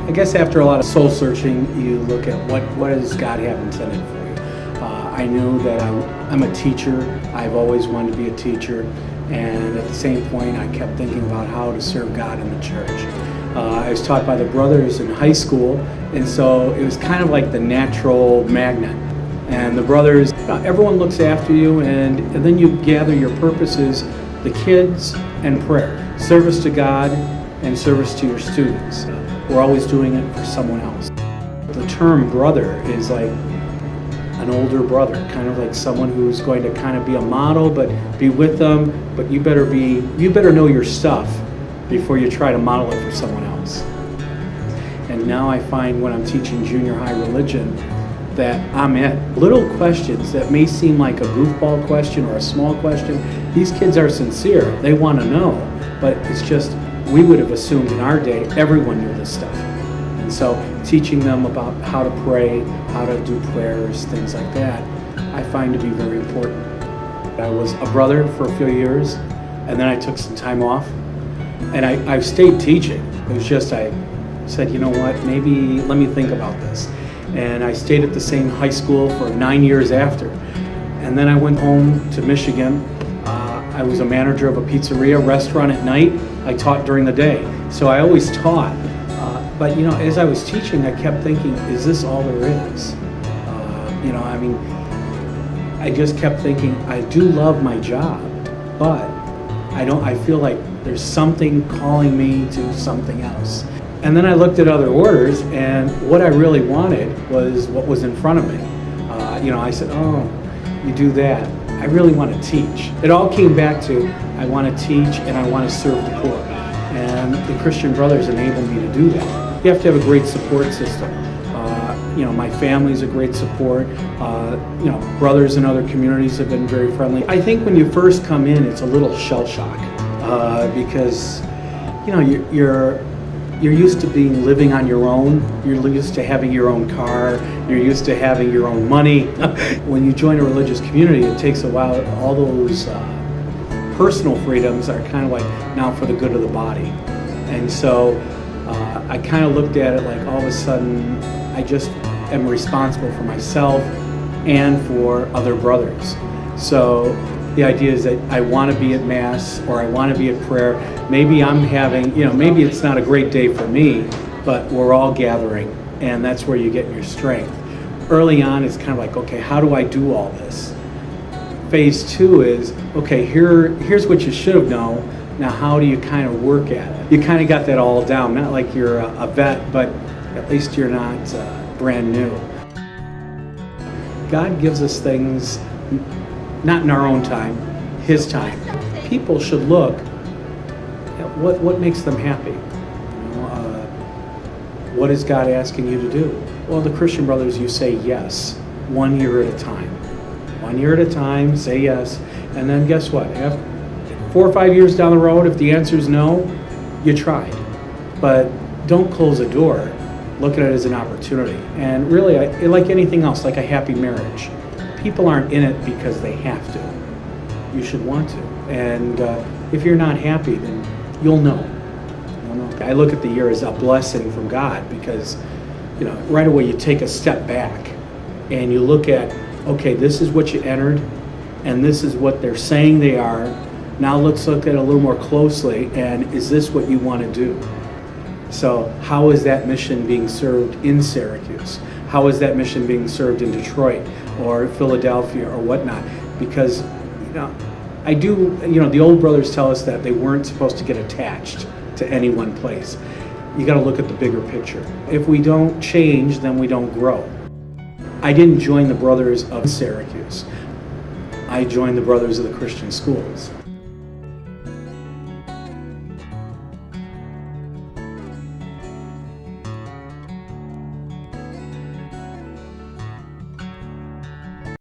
I guess after a lot of soul searching, you look at what does God have intended for you. I knew that I'm a teacher. I've always wanted to be a teacher, and at the same point, I kept thinking about how to serve God in the church. I was taught by the brothers in high school, and so it was kind of like the natural magnet. And the brothers, everyone looks after you, and then you gather your purposes, the kids and prayer, service to God and service to your students. We're always doing it for someone else. The term brother is like an older brother, kind of like someone who's going to kind of be a model, but be with them, but you better know your stuff before you try to model it for someone else. And now I find when I'm teaching junior high religion that I'm at little questions that may seem like a goofball question or a small question. These kids are sincere, they want to know, but it's just, we would have assumed in our day everyone knew this stuff. And so teaching them about how to pray, how to do prayers, things like that, I find to be very important. I was a brother for a few years, and then I took some time off, and I stayed teaching. It was just, I said, you know what, maybe let me think about this. And I stayed at the same high school for 9 years after. And then I went home to Michigan. I was a manager of a pizzeria restaurant at night. I taught during the day. So I always taught. But you know, as I was teaching, I kept thinking, is this all there is? I just kept thinking, I do love my job, but I feel like there's something calling me to something else. And then I looked at other orders, and what I really wanted was what was in front of me. I said, oh, you do that. I really want to teach. It all came back to, I want to teach and I want to serve the poor. And the Christian Brothers enabled me to do that. You have to have a great support system. My family's a great support. Brothers in other communities have been very friendly. I think when you first come in, it's a little shell shock because, you're used to living on your own. You're used to having your own car. You're used to having your own money. When you join a religious community, it takes a while. All those personal freedoms are kind of like now for the good of the body. And so I kind of looked at it like all of a sudden I just am responsible for myself and for other brothers. So the idea is that I want to be at Mass or I want to be at prayer. Maybe I'm having, maybe it's not a great day for me, but we're all gathering, and that's where you get your strength. Early on, it's kind of like, okay, how do I do all this? Phase 2 is, okay, here's what you should have known. Now, how do you kind of work at it? You kind of got that all down. Not like you're a vet, but at least you're not brand new. God gives us things not in our own time, His time. People should look at what makes them happy. What is God asking you to do? Well, the Christian Brothers, you say yes, 1 year at a time. 1 year at a time, say yes, and then guess what? After 4 or 5 years down the road, if the answer is no, you tried. But don't close a door. Look at it as an opportunity. And really, like anything else, like a happy marriage, people aren't in it because they have to. You should want to. And if you're not happy, then you'll know. I look at the year as a blessing from God because, right away you take a step back and you look at, okay, this is what you entered and this is what they're saying they are. Now let's look at it a little more closely, and is this what you want to do? So how is that mission being served in Syracuse? How is that mission being served in Detroit or Philadelphia or whatnot? Because, the old brothers tell us that they weren't supposed to get attached to any one place. You got to look at the bigger picture. If we don't change, then we don't grow. I didn't join the Brothers of Syracuse. I joined the Brothers of the Christian Schools.